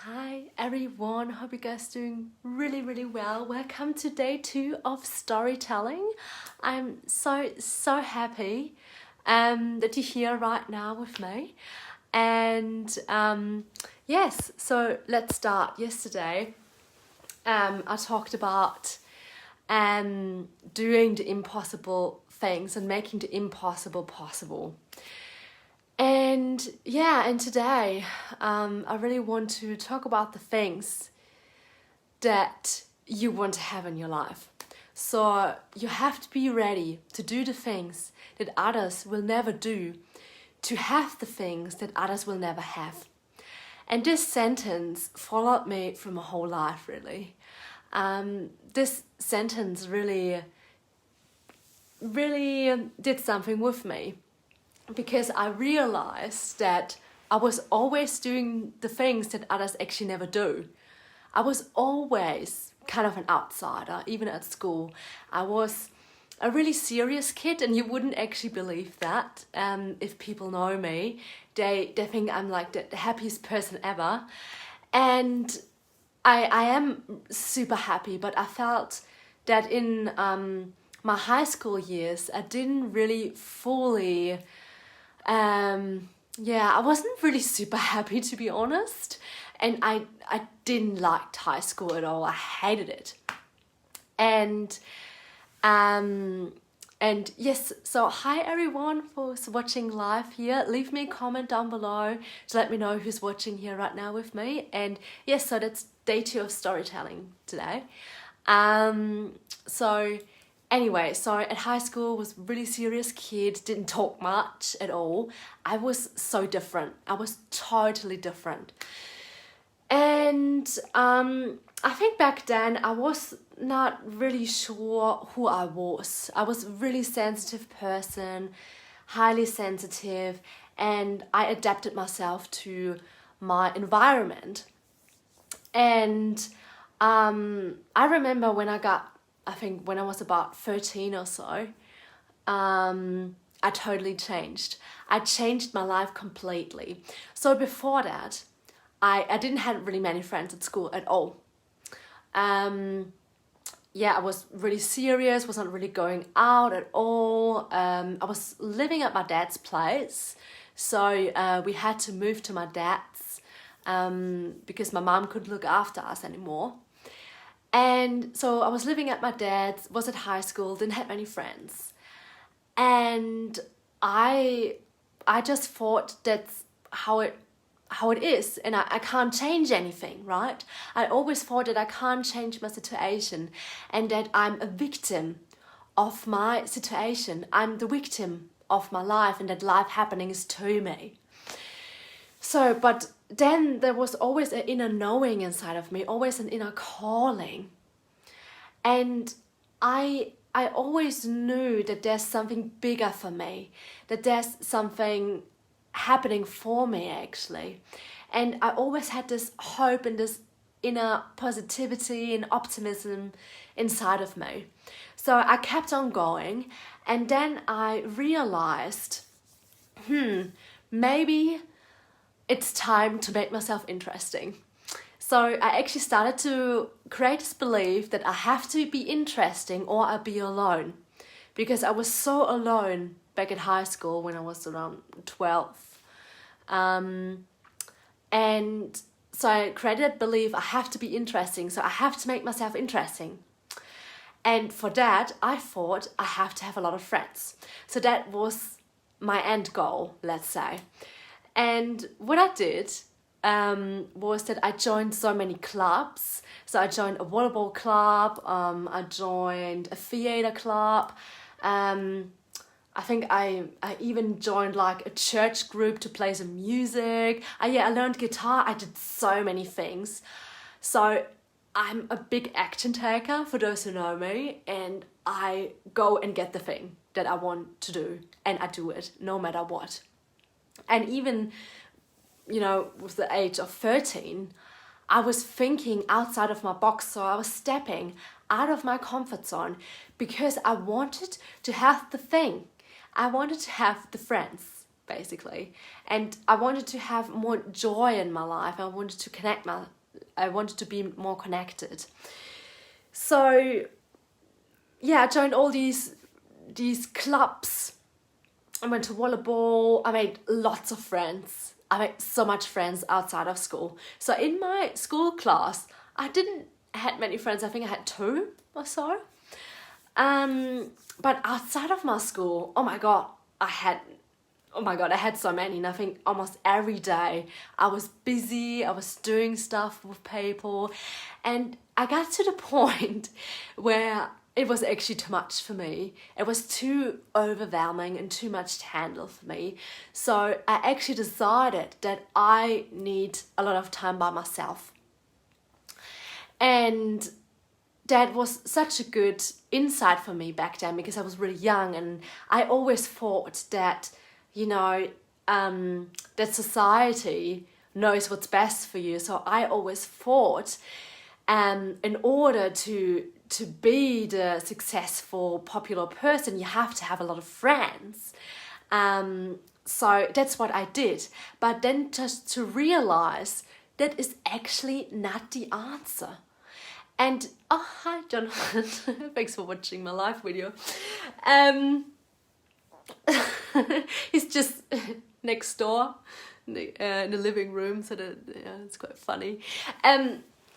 Hi everyone, hope you guys doing really well. Welcome to day 2 of storytelling. I'm so happy that you're here right now with me. And yes, so let's start. Yesterday I talked about doing the impossible things and making the impossible possible. And yeah, and today I really want to talk about the things that you want to have in your life. So you have to be ready to do the things that others will never do, to have the things that others will never have. And this sentence followed me through my whole life, really. This sentence really did something with me, because I realized that I was always doing the things that others actually never do. I was always kind of an outsider, even at school. I was a really serious kid, and you wouldn't actually believe that. If people know me, they think I'm like the happiest person ever. And I am super happy, but I felt that in my high school years, I didn't really fully I wasn't really super happy, to be honest, and I didn't like high school at all. I hated it. And yes, so hi everyone who's watching live here. Leave me a comment down below to let me know who's watching here right now with me. And yes, so that's day 2 of storytelling today. So anyway, so at high school was a really serious kid, didn't talk much at all. I was so different. I was totally different. And I think back then I was not really sure who I was. I was a really sensitive person, highly sensitive, and I adapted myself to my environment. And I remember when when I was about 13 or so, I totally changed. I changed my life completely. So before that, I didn't have really many friends at school at all. I was really serious, wasn't really going out at all. I was living at my dad's place. So we had to move to my dad's because my mom couldn't look after us anymore. And so I was living at my dad's, was at high school, didn't have any friends. And I just thought that's how it is, and I can't change anything, right? I always thought that I can't change my situation and that I'm a victim of my situation. I'm the victim of my life, and that life happening is to me. So, but then there was always an inner knowing inside of me, always an inner calling. And I always knew that there's something bigger for me, that there's something happening for me actually. And I always had this hope and this inner positivity and optimism inside of me. So I kept on going, and then I realized, maybe it's time to make myself interesting. So I actually started to create this belief that I have to be interesting or I'll be alone. Because I was so alone back in high school when I was around 12. And so I created that belief, I have to be interesting, so I have to make myself interesting. And for that, I thought I have to have a lot of friends. So that was my end goal, let's say. And what I did was that I joined so many clubs. So I joined a volleyball club, I joined a theater club, I think I even joined like a church group to play some music. I learned guitar. I did so many things. So I'm a big action taker, for those who know me, and I go and get the thing that I want to do, and I do it no matter what. And even, with the age of 13, I was thinking outside of my box, so I was stepping out of my comfort zone because I wanted to have the thing. I wanted to have the friends. basically. And I wanted to have more joy in my life. I wanted to be more connected. So yeah, I joined all these clubs. I went to volleyball. I made lots of friends. I made so much friends outside of school. So in my school class, I didn't had many friends. I think I had 2 or so. But outside of my school, oh my god, I had so many. And I think almost every day I was busy, I was doing stuff with people, and I got to the point where it was actually too much for me. It was too overwhelming and too much to handle for me. So I actually decided that I need a lot of time by myself. And that was such a good insight for me back then, because I was really young, and I always thought that, that society knows what's best for you. So I always thought, in order to be the successful, popular person, you have to have a lot of friends. So that's what I did. But then just to realize that is actually not the answer. And, oh, hi, Jonathan. Thanks for watching my live video. He's just next door in the living room, so that, yeah, it's quite funny.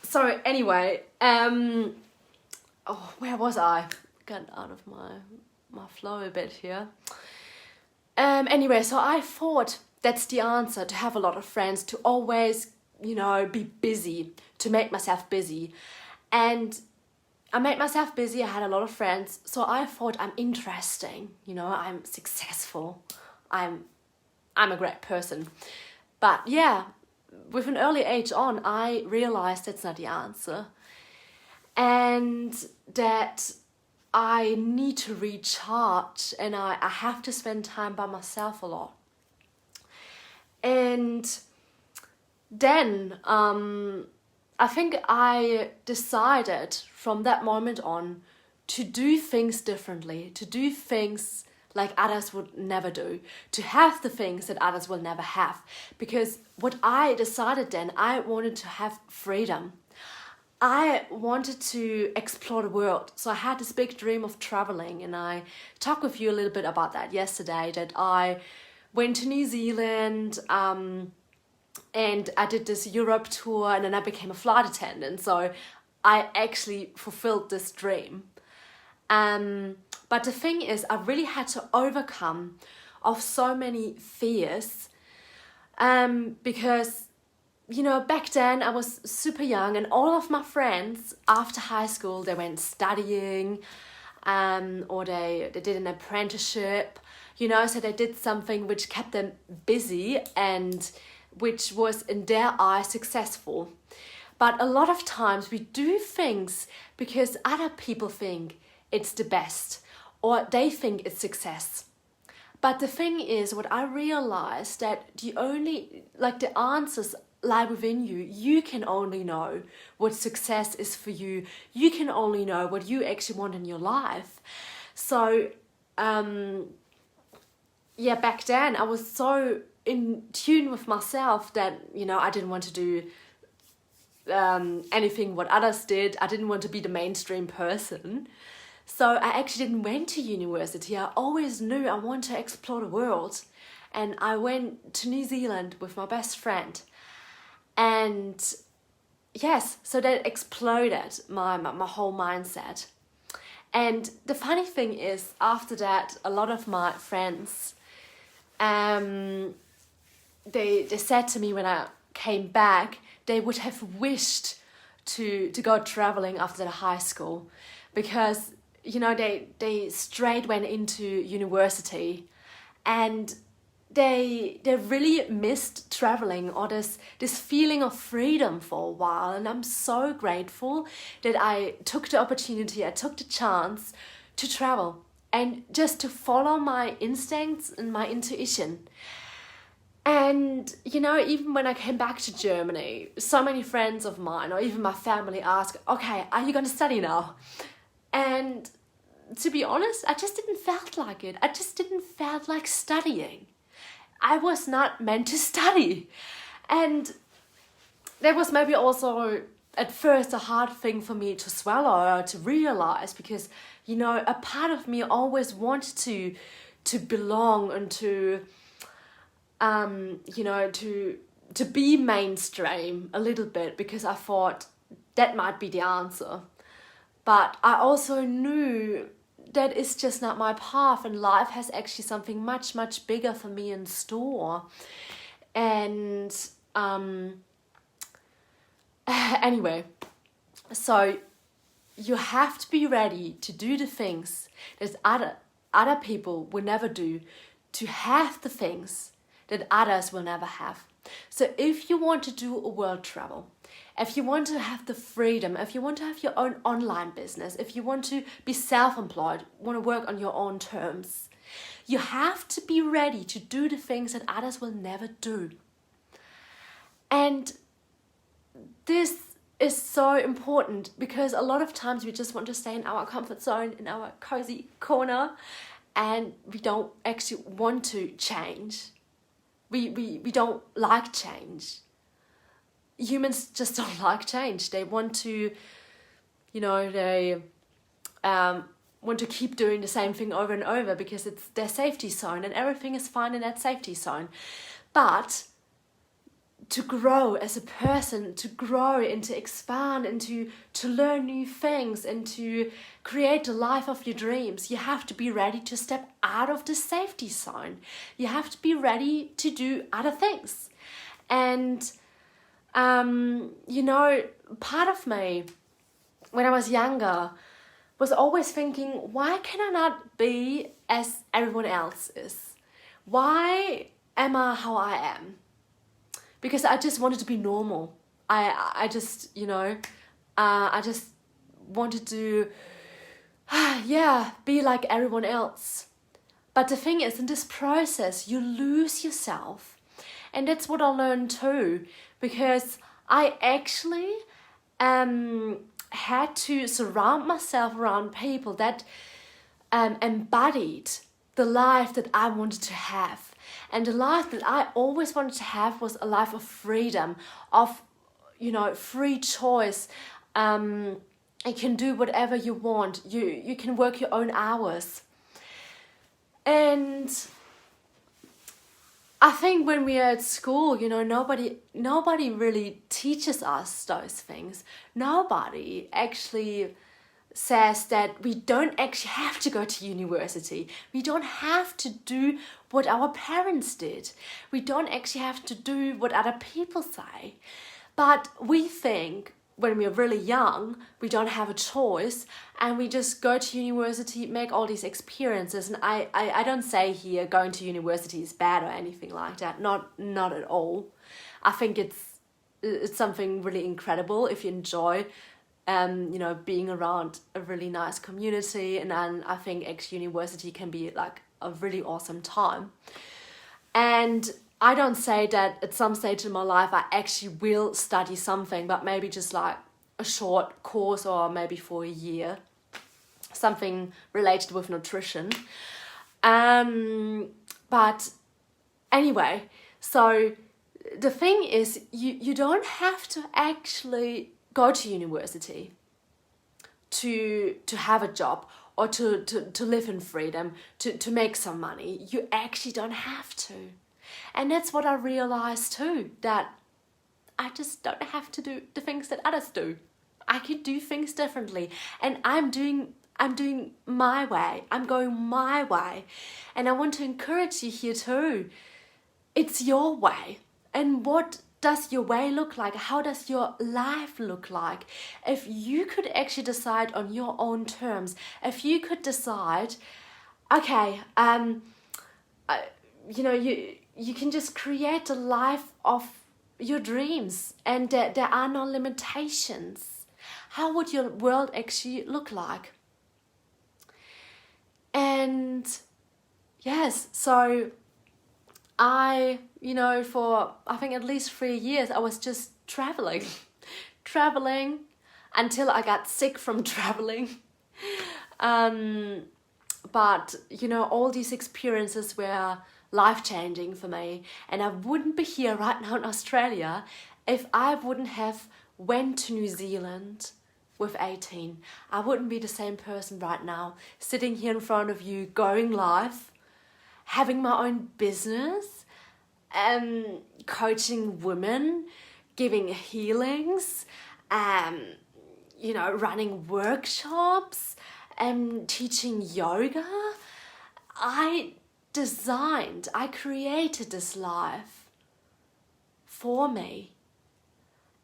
So anyway, where was I? Got out of my flow a bit here. Anyway, so I thought that's the answer, to have a lot of friends, to always, be busy, to make myself busy. And I made myself busy, I had a lot of friends, so I thought I'm interesting, I'm successful, I'm a great person. But yeah, with an early age on, I realized that's not the answer. And that I need to recharge, and I have to spend time by myself a lot. And then I think I decided from that moment on to do things differently, to do things like others would never do, to have the things that others will never have. Because what I decided then, I wanted to have freedom. I wanted to explore the world. So I had this big dream of traveling, and I talked with you a little bit about that yesterday, that I went to New Zealand, and I did this Europe tour, and then I became a flight attendant. So I actually fulfilled this dream. But the thing is, I really had to overcome of so many fears, because, back then I was super young, and all of my friends after high school, they went studying, or they did an apprenticeship, so they did something which kept them busy and which was in their eyes successful. But a lot of times we do things because other people think it's the best, or they think it's success. But the thing is, what I realized, that the answers lie within you. You can only know what success is for you. You can only know what you actually want in your life. So, back then I was so in tune with myself that, I didn't want to do anything what others did. I didn't want to be the mainstream person. So I actually didn't went to university. I always knew I wanted to explore the world. And I went to New Zealand with my best friend. And yes, so that exploded my whole mindset. And the funny thing is, after that, a lot of my friends, they said to me when I came back, they would have wished to go traveling after the high school, because they straight went into university, and they really missed traveling, or this feeling of freedom for a while. And I'm so grateful that I took the opportunity, I took the chance to travel and just to follow my instincts and my intuition. And, even when I came back to Germany, so many friends of mine, or even my family, asked, okay, are you going to study now? And to be honest, I just didn't felt like it. I just didn't felt like studying. I was not meant to study. And that was maybe also at first a hard thing for me to swallow or to realize, because, you know, a part of me always wanted to belong and to, you know, to be mainstream a little bit, because I thought that might be the answer. But I also knew that is just not my path, and life has actually something much, much bigger for me in store. And anyway, so you have to be ready to do the things that other people will never do, to have the things that others will never have. So if you want to do a world travel, if you want to have the freedom, if you want to have your own online business, if you want to be self-employed, want to work on your own terms, you have to be ready to do the things that others will never do. And this is so important, because a lot of times we just want to stay in our comfort zone, in our cozy corner, and we don't actually want to change. We don't like change. Humans just don't like change. They want to, you know, they want to keep doing the same thing over and over because it's their safety zone and everything is fine in that safety zone. But to grow as a person, to grow and to expand and to learn new things and to create the life of your dreams, you have to be ready to step out of the safety zone. You have to be ready to do other things. And you know, part of me, when I was younger, was always thinking, why can I not be as everyone else is? Why am I how I am? Because I just wanted to be normal. I just, you know, I just wanted to, be like everyone else. But the thing is, in this process, you lose yourself. And that's what I learned too, because I actually had to surround myself around people that embodied the life that I wanted to have. And the life that I always wanted to have was a life of freedom, of, you know, free choice. You can do whatever you want. You can work your own hours. And I think when we are at school, you know, nobody really teaches us those things. Nobody actually says that we don't actually have to go to university. We don't have to do what our parents did. We don't actually have to do what other people say. But we think when we're really young, we don't have a choice and we just go to university, make all these experiences. And I don't say here going to university is bad or anything like that. Not at all. I think it's something really incredible if you enjoy you know, being around a really nice community. And then I think university can be like a really awesome time. And I don't say that at some stage in my life I actually will study something, but maybe just like a short course or maybe for a year, something related with nutrition. But anyway, so the thing is, you don't have to actually go to university to have a job or to live in freedom, to make some money. You actually don't have to. And that's what I realized too, that I just don't have to do the things that others do. I can do things differently, and I'm doing my way. I'm going my way. And I want to encourage you here too. It's your way. And what does your way look like? How does your life look like? If you could actually decide on your own terms, if you could decide, okay, you know, you can just create the life of your dreams, and there are no limitations. How would your world actually look like? And yes, so I, you know, for I think at least 3 years, I was just traveling until I got sick from traveling. But, you know, all these experiences were life-changing for me, and I wouldn't be here right now in Australia if I wouldn't have went to New Zealand with 18. I wouldn't be the same person right now, sitting here in front of you, going live, having my own business, coaching women, giving healings, running workshops, teaching yoga. I created this life for me.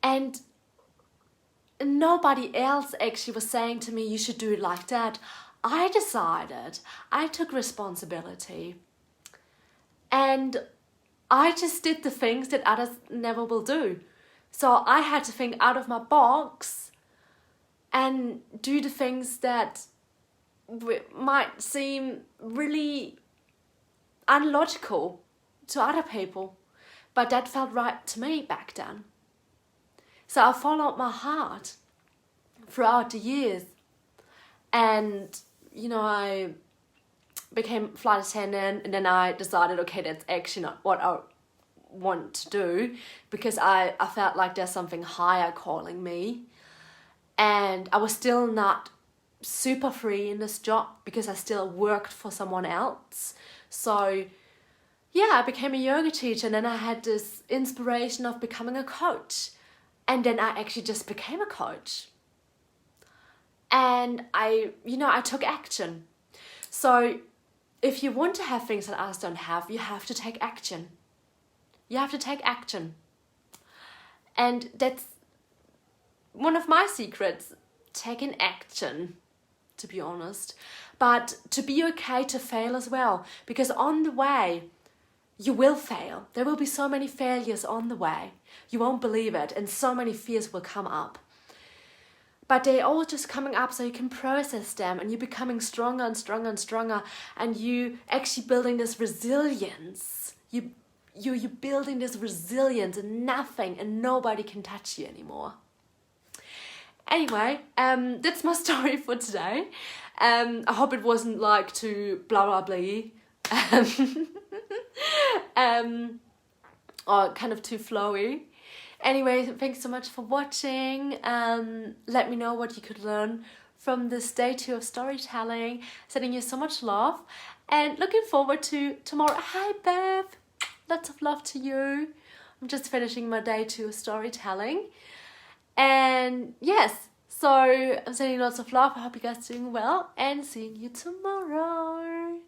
And nobody else actually was saying to me, you should do it like that. I decided, I took responsibility. And I just did the things that others never will do. So I had to think out of my box and do the things that might seem really unlogical to other people, but that felt right to me back then. So I followed my heart throughout the years, and I became flight attendant, and then I decided, okay, that's actually not what I want to do, because I felt like there's something higher calling me, and I was still not super free in this job because I still worked for someone else. So yeah, I became a yoga teacher, and then I had this inspiration of becoming a coach, and then I actually just became a coach, and I took action. So if you want to have things that others don't have, you have to take action. You have to take action. And that's one of my secrets, taking action, to be honest. But to be okay to fail as well, because on the way, you will fail. There will be so many failures on the way. You won't believe it, and so many fears will come up. But they're all just coming up so you can process them, and you're becoming stronger and stronger and stronger, and you actually building this resilience. You're building this resilience, and nothing and nobody can touch you anymore. Anyway, that's my story for today. I hope it wasn't like too blah blah blah, or kind of too flowy. Anyway, thanks so much for watching. Let me know what you could learn from this day 2 of storytelling. Sending you so much love, and looking forward to tomorrow. Hi Bev, lots of love to you. I'm just finishing my day 2 of storytelling, and yes, so I'm sending lots of love. I hope you guys are doing well, and seeing you tomorrow.